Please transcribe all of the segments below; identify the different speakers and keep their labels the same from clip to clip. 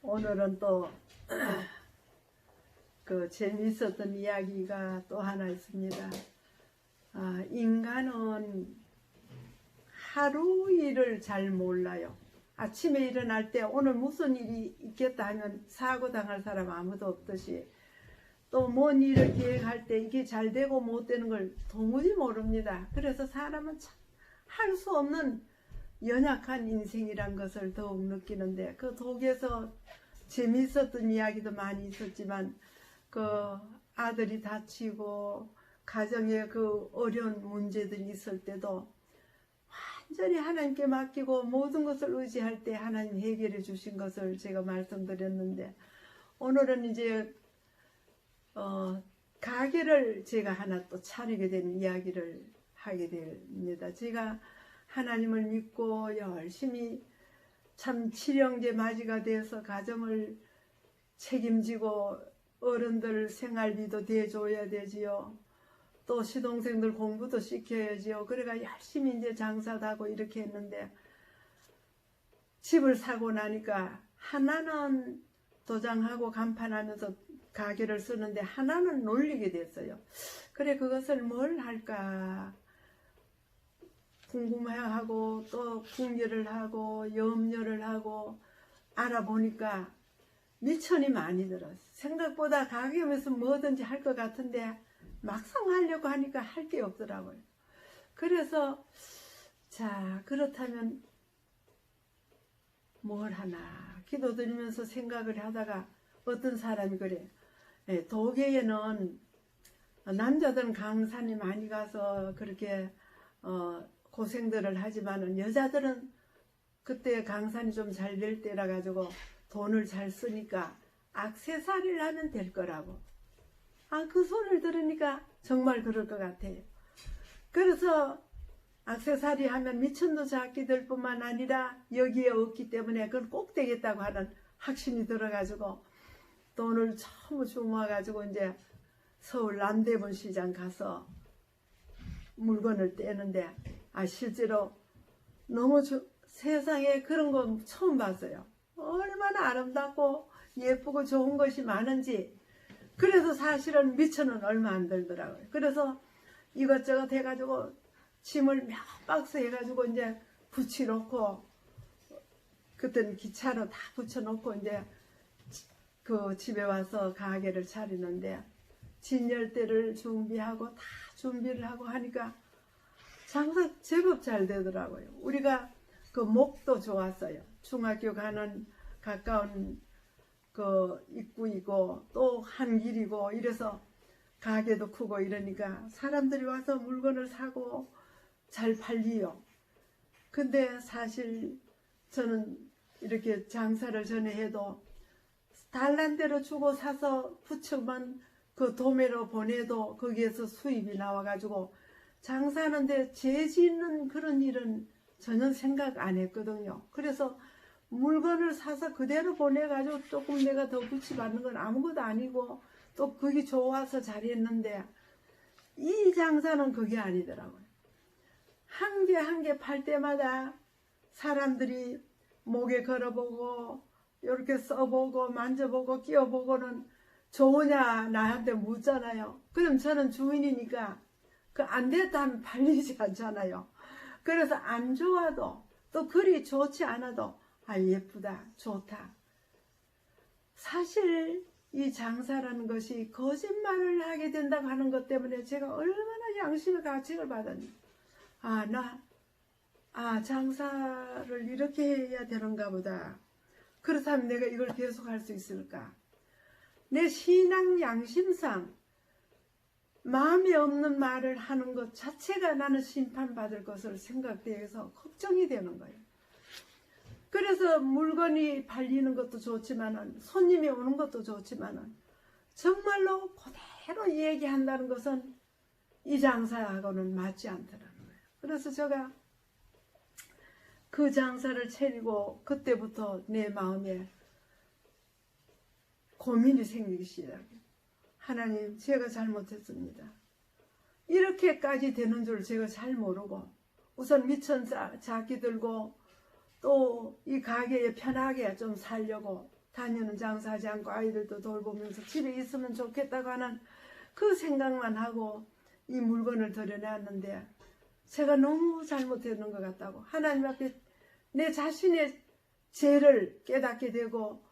Speaker 1: 오늘은 또 그 재미있었던 이야기가 또 하나 있습니다. 인간은 하루 일을 잘 몰라요. 아침에 일어날 때 오늘 무슨 일이 있겠다 하면 사고 당할 사람 아무도 없듯이 또 뭔 일을 계획할 때 이게 잘 되고 못 되는 걸 도무지 모릅니다. 그래서 사람은 참 할 수 없는 연약한 인생이란 것을 더욱 느끼는데, 그 독에서 재미있었던 이야기도 많이 있었지만 그 아들이 다치고 가정에 그 어려운 문제들이 있을 때도 완전히 하나님께 맡기고 모든 것을 의지할 때 하나님 해결해 주신 것을 제가 말씀드렸는데, 오늘은 이제 가게를 제가 하나 또 차리게 된 이야기를 하게 됩니다. 제가 하나님을 믿고 열심히 참 칠형제 맞이가 돼서 가정을 책임지고 어른들 생활비도 대줘야 되지요. 또 시동생들 공부도 시켜야지요. 그래가 열심히 이제 장사도 하고 이렇게 했는데, 집을 사고 나니까 하나는 도장하고 간판하면서 가게를 쓰는데 하나는 놀리게 됐어요. 그래, 그것을 뭘 할까 궁금해하고 또 궁리를 하고 염려를 하고 알아보니까 미천이 많이 들었어요. 생각보다 가게에서 뭐든지 할 것 같은데 막상 하려고 하니까 할 게 없더라고요. 그래서 자, 그렇다면 뭘 하나 기도드리면서 생각을 하다가 어떤 사람이 그래, 도계에는 남자들은 강산이 많이 가서 그렇게 고생들을 하지만은 여자들은 그때 강산이 좀 잘 될 때라 가지고 돈을 잘 쓰니까 액세서리를 하면 될 거라고. 그 소리를 들으니까 정말 그럴 것 같아요. 그래서 액세서리 하면 미천도 작게 될 뿐만 아니라 여기에 없기 때문에 그건 꼭 되겠다고 하는 확신이 들어가지고 돈을 전부 모아가지고 이제 서울 남대문 시장 가서 물건을 떼는데, 실제로 너무 세상에 그런 거 처음 봤어요. 얼마나 아름답고 예쁘고 좋은 것이 많은지. 그래서 사실은 미천은 얼마 안 들더라고요. 그래서 이것저것 해가지고 짐을 몇 박스 해가지고 이제 붙여놓고, 그때는 기차로 다 붙여놓고 이제 그 집에 와서 가게를 차리는데, 진열대를 준비하고 다 준비를 하고 하니까 장사 제법 잘 되더라고요. 우리가 그 목도 좋았어요. 중학교 가는 가까운 그 입구이고 또 한 길이고 이래서 가게도 크고 이러니까 사람들이 와서 물건을 사고 잘 팔리요. 근데 사실 저는 이렇게 장사를 전에 해도 달란 대로 주고 사서 부처만 그 도매로 보내도 거기에서 수입이 나와가지고 장사하는데 죄짓는 그런 일은 전혀 생각 안 했거든요. 그래서 물건을 사서 그대로 보내가지고 조금 내가 더 부치받는 건 아무것도 아니고 또 그게 좋아서 잘했는데, 이 장사는 그게 아니더라고요. 한 개 한 개 팔 때마다 사람들이 목에 걸어보고 이렇게 써보고 만져보고 끼워보고는 좋으냐 나한테 묻잖아요. 그럼 저는 주인이니까 그 안 됐다 하면 팔리지 않잖아요. 그래서 안 좋아도 또 그리 좋지 않아도 예쁘다, 좋다. 사실 이 장사라는 것이 거짓말을 하게 된다고 하는 것 때문에 제가 얼마나 양심의 가책을 받았니. 장사를 이렇게 해야 되는가 보다. 그렇다면 내가 이걸 계속 할 수 있을까? 내 신앙 양심상 마음에 없는 말을 하는 것 자체가 나는 심판받을 것을 생각되어서 걱정이 되는 거예요. 그래서 물건이 팔리는 것도 좋지만은 손님이 오는 것도 좋지만은 정말로 그대로 얘기한다는 것은 이 장사하고는 맞지 않더라는 거예요. 그래서 제가 그 장사를 차리고 그때부터 내 마음에 고민이 생기기 시작해요. 하나님, 제가 잘못했습니다. 이렇게까지 되는 줄 제가 잘 모르고 우선 미천 작게 들고 또 이 가게에 편하게 좀 살려고 다녀는 장사하지 않고 아이들도 돌보면서 집에 있으면 좋겠다고 하는 그 생각만 하고 이 물건을 들여놨는데 제가 너무 잘못했는 것 같다고 하나님 앞에 내 자신의 죄를 깨닫게 되고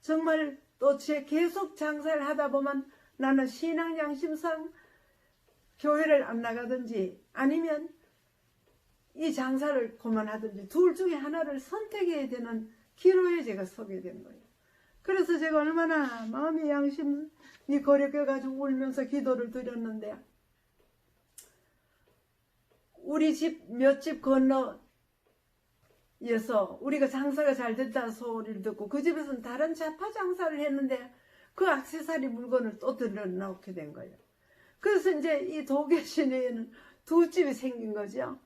Speaker 1: 정말 또 계속 장사를 하다 보면 나는 신앙 양심상 교회를 안 나가든지 아니면 이 장사를 그만하든지 둘 중에 하나를 선택해야 되는 기로에 제가 서게 된 거예요. 그래서 제가 얼마나 마음의 양심이 거려껴가지고 울면서 기도를 드렸는데 우리 집 몇 집 건너에서 우리가 장사가 잘 됐다는 소리를 듣고 그 집에서는 다른 자파 장사를 했는데 그 액세서리 물건을 또 들여놓게 된 거예요. 그래서 이제 이 도계 시내에는 두 집이 생긴 거죠.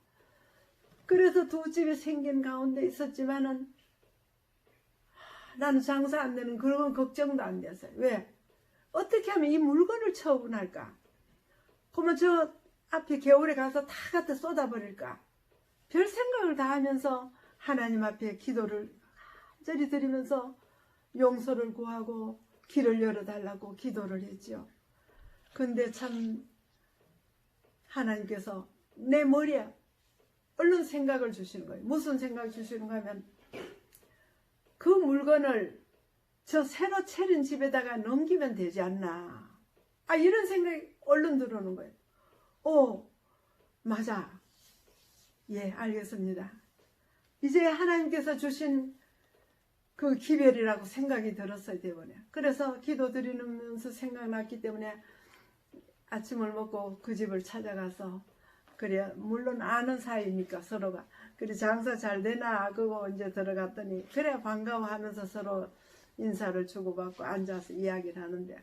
Speaker 1: 그래서 두 집이 생긴 가운데 있었지만은 나는 장사 안 되는 그런 걱정도 안 됐어요. 왜? 어떻게 하면 이 물건을 처분할까? 그러면 저 앞에 겨울에 가서 다 갖다 쏟아버릴까? 별 생각을 다 하면서 하나님 앞에 기도를 간절히 드리면서 용서를 구하고 길을 열어달라고 기도를 했죠. 근데 참 하나님께서 내 머리에 얼른 생각을 주시는 거예요. 무슨 생각을 주시는가 하면 그 물건을 저 새로 차린 집에다가 넘기면 되지 않나. 이런 생각이 얼른 들어오는 거예요. 오, 맞아. 예, 알겠습니다. 이제 하나님께서 주신 그 기별이라고 생각이 들었어요, 때문에. 그래서 기도 드리면서 생각났기 때문에 아침을 먹고 그 집을 찾아가서 그래 물론 아는 사이니까 서로가 그래 장사 잘 되나 그거 이제 들어갔더니 그래 반가워하면서 서로 인사를 주고받고 앉아서 이야기를 하는데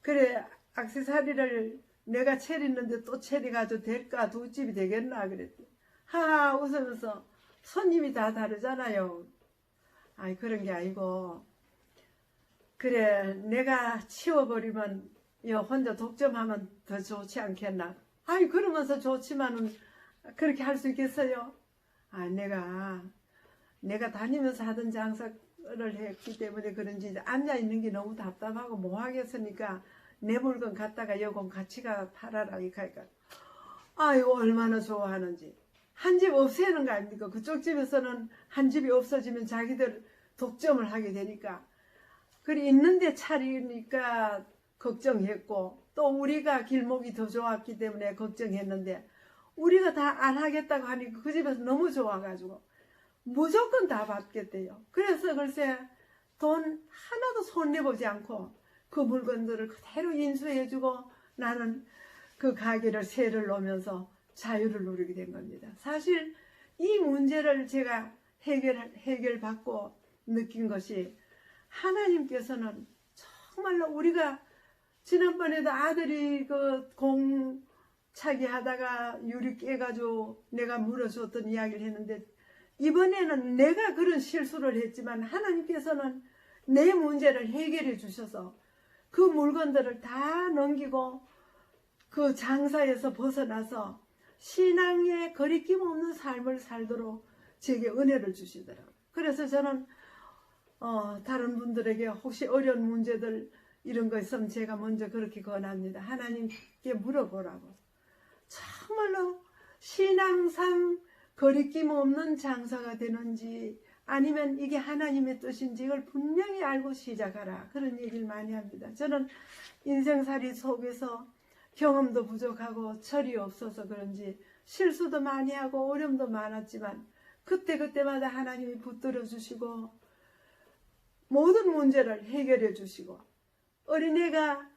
Speaker 1: 그래 액세서리를 내가 차리는데 또 차려가지고 될까 두 집이 되겠나 그랬더니 하하 웃으면서 손님이 다 다르잖아요. 아이 그런 게 아니고 그래 내가 치워버리면 혼자 독점하면 더 좋지 않겠나. 아이 그러면서 좋지만은 그렇게 할 수 있겠어요? 내가 다니면서 하던 장사를 했기 때문에 그런지 앉아있는 게 너무 답답하고 뭐 하겠으니까 내 물건 갖다가 요건 같이가 팔아라 이카니까 아이고 얼마나 좋아하는지. 한 집 없애는 거 아닙니까? 그쪽 집에서는 한 집이 없어지면 자기들 독점을 하게 되니까 그리 있는데 차리니까 걱정했고 또 우리가 길목이 더 좋았기 때문에 걱정했는데 우리가 다 안 하겠다고 하니까 그 집에서 너무 좋아가지고 무조건 다 받겠대요. 그래서 글쎄 돈 하나도 손내보지 않고 그 물건들을 그대로 인수해주고 나는 그 가게를 세를 놓으면서 자유를 누리게 된 겁니다. 사실 이 문제를 제가 해결받고 느낀 것이 하나님께서는 정말로 우리가 지난번에도 아들이 그 공차기 하다가 유리 깨가지고 내가 물어줬던 이야기를 했는데 이번에는 내가 그런 실수를 했지만 하나님께서는 내 문제를 해결해 주셔서 그 물건들을 다 넘기고 그 장사에서 벗어나서 신앙에 거리낌 없는 삶을 살도록 제게 은혜를 주시더라고요. 그래서 저는 다른 분들에게 혹시 어려운 문제들 이런 거 있으면 제가 먼저 그렇게 권합니다. 하나님께 물어보라고. 정말로 신앙상 거리낌 없는 장사가 되는지 아니면 이게 하나님의 뜻인지 이걸 분명히 알고 시작하라. 그런 얘기를 많이 합니다. 저는 인생살이 속에서 경험도 부족하고 철이 없어서 그런지 실수도 많이 하고 어려움도 많았지만 그때마다 하나님이 붙들어 주시고 모든 문제를 해결해 주시고 어린애가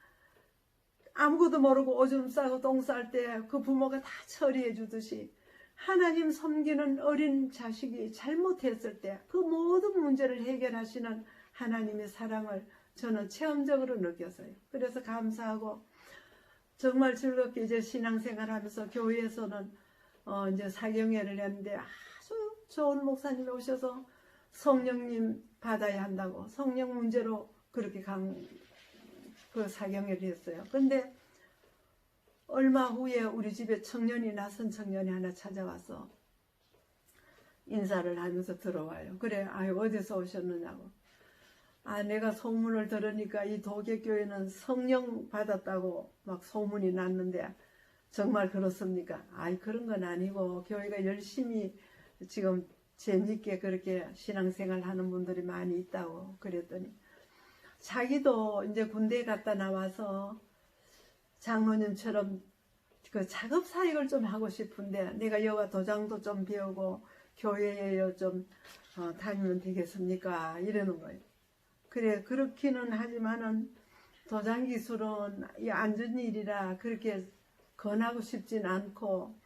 Speaker 1: 아무것도 모르고 오줌 싸고 똥 쌀 때 그 부모가 다 처리해 주듯이 하나님 섬기는 어린 자식이 잘못했을 때 그 모든 문제를 해결하시는 하나님의 사랑을 저는 체험적으로 느꼈어요. 그래서 감사하고 정말 즐겁게 이제 신앙생활하면서 교회에서는 이제 사경회를 했는데 아주 좋은 목사님이 오셔서 성령님 받아야 한다고 성령 문제로 그렇게 그 사경회를 했어요. 근데 얼마 후에 우리 집에 낯선 청년이 하나 찾아와서 인사를 하면서 들어와요. 그래, 어디서 오셨느냐고. 내가 소문을 들으니까 이 도계교회는 성령 받았다고 막 소문이 났는데 정말 그렇습니까? 그런 건 아니고 교회가 열심히 지금 재밌게 그렇게 신앙생활 하는 분들이 많이 있다고 그랬더니 자기도 이제 군대에 갔다 나와서 장로님처럼 그 작업 사역을 좀 하고 싶은데 내가 여가 도장도 좀 배우고 교회에 좀 다니면 되겠습니까? 이러는 거예요. 그래 그렇기는 하지만은 도장 기술은 앉은 일이라 그렇게 권하고 싶진 않고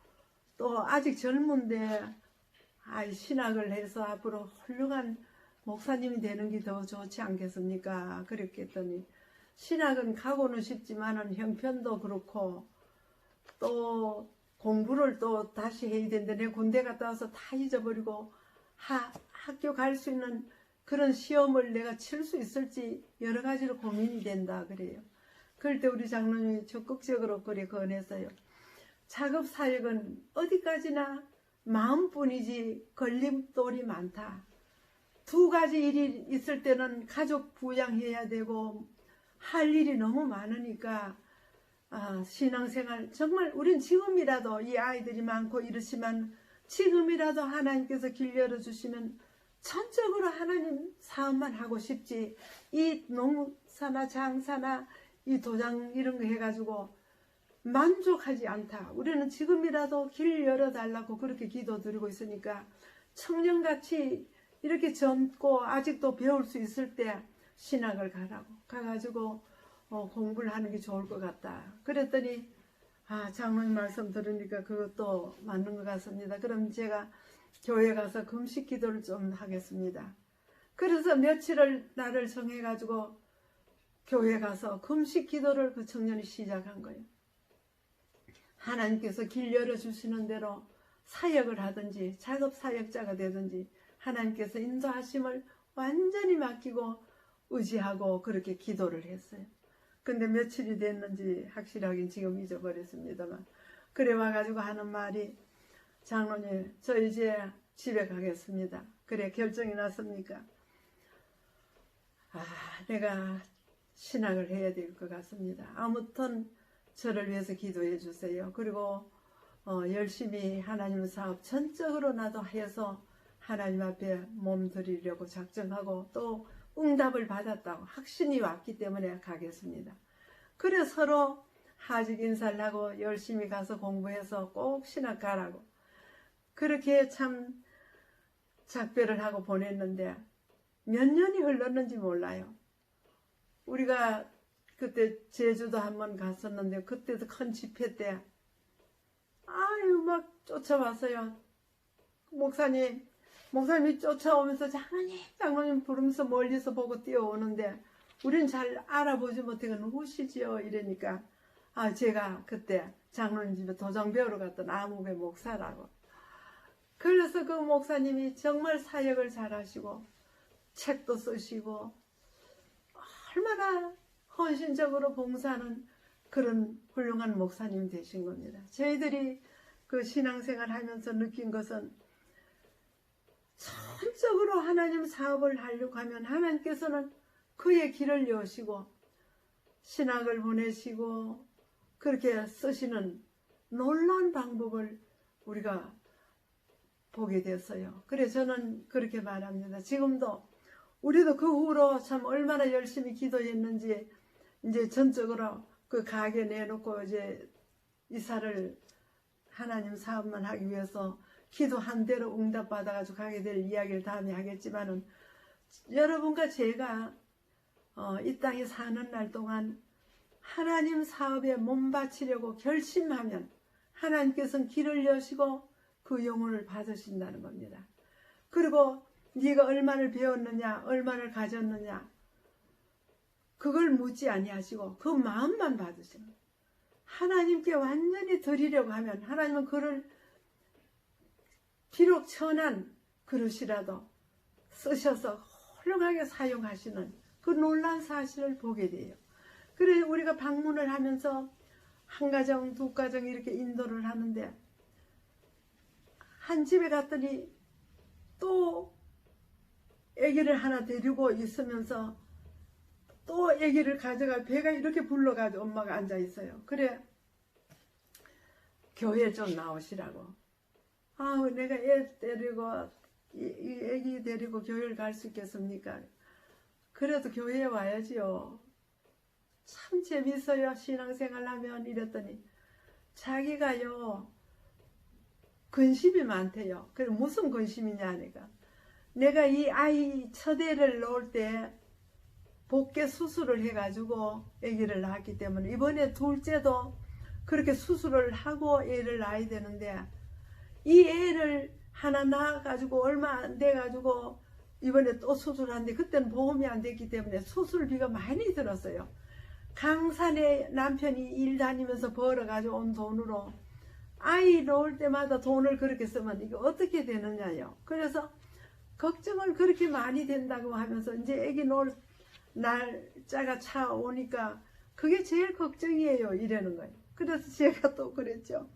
Speaker 1: 또 아직 젊은데 신학을 해서 앞으로 훌륭한 목사님이 되는 게 더 좋지 않겠습니까? 그랬더니 신학은 가고는 싶지만은 형편도 그렇고 또 공부를 또 다시 해야 되는데 내 군대 갔다 와서 다 잊어버리고 학교 갈 수 있는 그런 시험을 내가 칠 수 있을지 여러 가지로 고민이 된다 그래요. 그럴 때 우리 장로님이 적극적으로 그래 권했어요. 작업 사역은 어디까지나 마음뿐이지 걸림돌이 많다. 두 가지 일이 있을 때는 가족 부양해야 되고 할 일이 너무 많으니까 신앙생활 정말 우린 지금이라도 이 아이들이 많고 이러시면 지금이라도 하나님께서 길 열어주시면 전적으로 하나님 사업만 하고 싶지 이 농사나 장사나 이 도장 이런 거 해가지고 만족하지 않다. 우리는 지금이라도 길 열어달라고 그렇게 기도드리고 있으니까 청년같이 이렇게 젊고 아직도 배울 수 있을 때 신학을 가가지고 공부를 하는 게 좋을 것 같다. 그랬더니 장로님 말씀 들으니까 그것도 맞는 것 같습니다. 그럼 제가 교회 가서 금식 기도를 좀 하겠습니다. 그래서 며칠을 날을 정해가지고 교회 가서 금식 기도를 그 청년이 시작한 거예요. 하나님께서 길 열어주시는 대로 사역을 하든지 작업 사역자가 되든지 하나님께서 인도하심을 완전히 맡기고 의지하고 그렇게 기도를 했어요. 근데 며칠이 됐는지 확실하긴 지금 잊어버렸습니다만 그래 와가지고 하는 말이 장로님 저 이제 집에 가겠습니다. 그래 결정이 났습니까? 내가 신학을 해야 될 것 같습니다. 아무튼 저를 위해서 기도해 주세요. 그리고 열심히 하나님 사업 전적으로 나도 해서 하나님 앞에 몸드리려고 작정하고 또 응답을 받았다고 확신이 왔기 때문에 가겠습니다. 그래 서로 하직 인사를 하고 열심히 가서 공부해서 꼭 신학 가라고 그렇게 참 작별을 하고 보냈는데 몇 년이 흘렀는지 몰라요. 우리가 그때 제주도 한번 갔었는데 그때도 큰 집회 때 막 쫓아왔어요. 목사님이 쫓아오면서 장로님 부르면서 멀리서 보고 뛰어오는데 우린 잘 알아보지 못해가 누구시지요? 이러니까 제가 그때 장로님 집에 도장 배우러 갔던 아무개 목사라고. 그래서 그 목사님이 정말 사역을 잘하시고 책도 쓰시고 얼마나 헌신적으로 봉사하는 그런 훌륭한 목사님 되신 겁니다. 저희들이 그 신앙생활 하면서 느낀 것은 전적으로 하나님 사업을 하려고 하면 하나님께서는 그의 길을 여시고 신학을 보내시고 그렇게 쓰시는 놀라운 방법을 우리가 보게 됐어요. 그래서 저는 그렇게 말합니다. 지금도 우리도 그 후로 참 얼마나 열심히 기도했는지 이제 전적으로 그 가게 내놓고 이제 이사를 하나님 사업만 하기 위해서 기도한 대로 응답받아가지고 가게 될 이야기를 다음에 하겠지만은 여러분과 제가 이 땅에 사는 날 동안 하나님 사업에 몸 바치려고 결심하면 하나님께서는 길을 여시고 그 영혼을 받으신다는 겁니다. 그리고 네가 얼마를 배웠느냐 얼마를 가졌느냐 그걸 묻지 아니하시고 그 마음만 받으시는 거예요. 하나님께 완전히 드리려고 하면 하나님은 그를 비록 천한 그릇이라도 쓰셔서 훌륭하게 사용하시는 그 놀라운 사실을 보게 돼요. 그래서 우리가 방문을 하면서 한 가정 두 가정 이렇게 인도를 하는데 한 집에 갔더니 또 아기를 하나 데리고 있으면서 또 아기를 가져가 배가 이렇게 불러가지고 엄마가 앉아 있어요. 그래 교회 좀 나오시라고. 아 내가 애 데리고 이 아기 데리고 교회를 갈 수 있겠습니까? 그래도 교회에 와야지요. 참 재밌어요. 신앙생활 하면. 이랬더니 자기가요 근심이 많대요. 그래 무슨 근심이냐 하니까 내가 이 아이 첫애를 놓을 때 복개 수술을 해가지고 아기를 낳았기 때문에 이번에 둘째도 그렇게 수술을 하고 애를 낳아야 되는데 이 애를 하나 낳아가지고 얼마 안 돼가지고 이번에 또 수술하는데 그때는 보험이 안 됐기 때문에 수술비가 많이 들었어요. 강산에 남편이 일 다니면서 벌어가지고 온 돈으로 아이 놓을 때마다 돈을 그렇게 쓰면 이게 어떻게 되느냐요. 그래서 걱정을 그렇게 많이 된다고 하면서 이제 아기 놓을 날짜가 차오니까 그게 제일 걱정이에요. 이러는 거예요. 그래서 제가 또 그랬죠.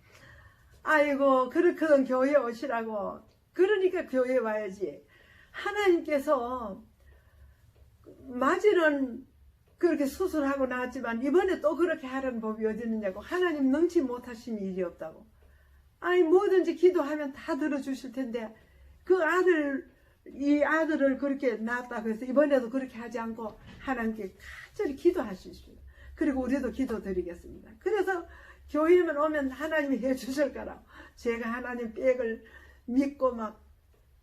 Speaker 1: 아이고 그렇거든 교회 오시라고. 그러니까 교회 와야지. 하나님께서 맞이는 그렇게 수술하고 나왔지만 이번에 또 그렇게 하라는 법이 어디 있느냐고. 하나님 능치 못하신 일이 없다고. 아니 뭐든지 기도하면 다 들어주실 텐데 그 아들 이 아들을 그렇게 낳았다고 해서 이번에도 그렇게 하지 않고 하나님께 간절히 기도하십시오. 그리고 우리도 기도 드리겠습니다. 그래서 교회만 오면 하나님이 해주실 거라고 제가 하나님 빽을 믿고 막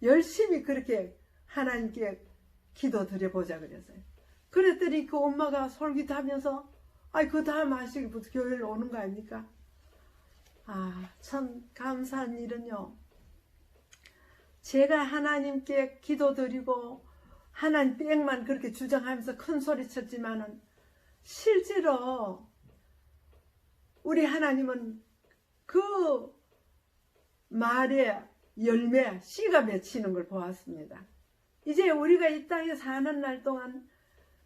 Speaker 1: 열심히 그렇게 하나님께 기도 드려보자 그랬어요. 그랬더니 그 엄마가 솔깃하면서 아이 그 다음 안식일부터 교회를 오는 거 아닙니까? 아 참 감사한 일은요. 제가 하나님께 기도드리고 하나님 빽만 그렇게 주장하면서 큰 소리 쳤지만은 실제로 우리 하나님은 그 말에 열매 씨가 맺히는 걸 보았습니다. 이제 우리가 이 땅에 사는 날 동안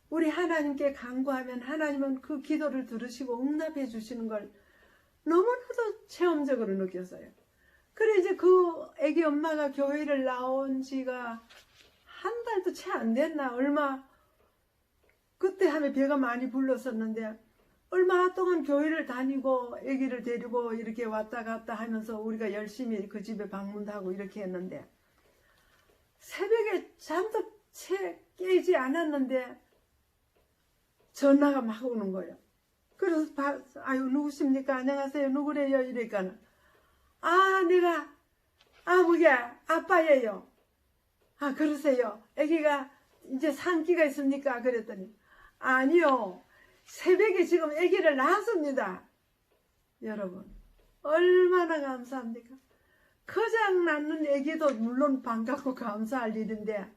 Speaker 1: 우리 하나님께 간구하면 하나님은 그 기도를 들으시고 응답해 주시는 걸 너무나도 체험적으로 느꼈어요. 그래 이제 그 애기 엄마가 교회를 나온 지가 한 달도 채 안 됐나. 얼마 그때 하면 배가 많이 불렀었는데 얼마 동안 교회를 다니고 애기를 데리고 이렇게 왔다 갔다 하면서 우리가 열심히 그 집에 방문도 하고 이렇게 했는데 새벽에 잠도 채 깨지 않았는데 전화가 막 오는 거예요. 그래서 아유 누구십니까? 안녕하세요. 누구래요? 이러니까 내가 무게 아빠예요. 그러세요. 아기가 이제 산기가 있습니까? 그랬더니 아니요. 새벽에 지금 아기를 낳았습니다. 여러분 얼마나 감사합니까? 거장 낳는 아기도 물론 반갑고 감사할 일인데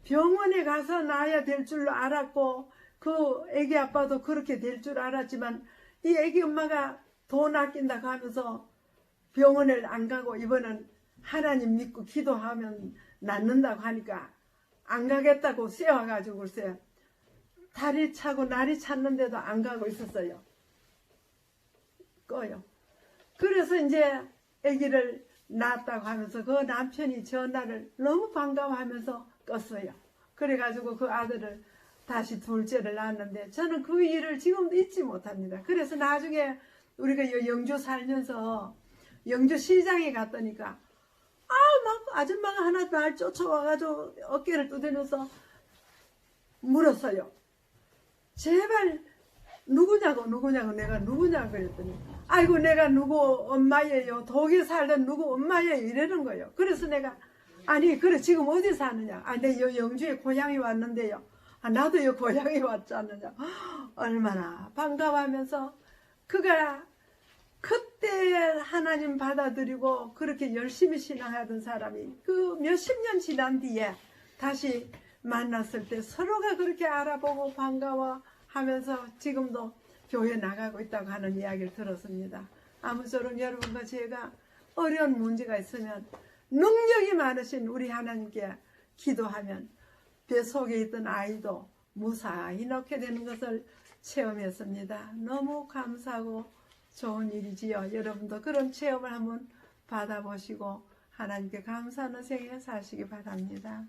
Speaker 1: 병원에 가서 낳아야 될 줄 알았고 그 아기 아빠도 그렇게 될 줄 알았지만 이 아기 엄마가 돈 아낀다고 하면서 병원을 안 가고 이번엔 하나님 믿고 기도하면 낫는다고 하니까 안 가겠다고 쎄와가지고 글쎄 달이 차고 날이 찼는데도 안 가고 있었어요. 꺼요. 그래서 이제 아기를 낳았다고 하면서 그 남편이 전화를 너무 반가워하면서 껐어요. 그래가지고 그 아들을 다시 둘째를 낳았는데 저는 그 일을 지금도 잊지 못합니다. 그래서 나중에 우리가 영주 살면서 영주 시장에 갔더니까 막 아줌마가 하나 날 쫓아와가지고 어깨를 두드려서 물었어요. 제발 누구냐고 내가 누구냐고 그랬더니 아이고 내가 누구 엄마예요. 독일 살던 누구 엄마예요. 이러는 거예요. 그래서 내가 아니 그래 지금 어디 사느냐. 내 영주에 고향이 왔는데요. 나도 요 고향에 왔지 않느냐. 얼마나 반가워하면서 그가 그때 하나님 받아들이고 그렇게 열심히 신앙하던 사람이 그 몇십 년 지난 뒤에 다시 만났을 때 서로가 그렇게 알아보고 반가워하면서 지금도 교회 나가고 있다고 하는 이야기를 들었습니다. 아무쪼록 여러분과 제가 어려운 문제가 있으면 능력이 많으신 우리 하나님께 기도하면 뱃속에 있던 아이도 무사히 낳게 되는 것을 체험했습니다. 너무 감사하고 좋은 일이지요. 여러분도 그런 체험을 한번 받아보시고 하나님께 감사하는 생애 사시기 바랍니다.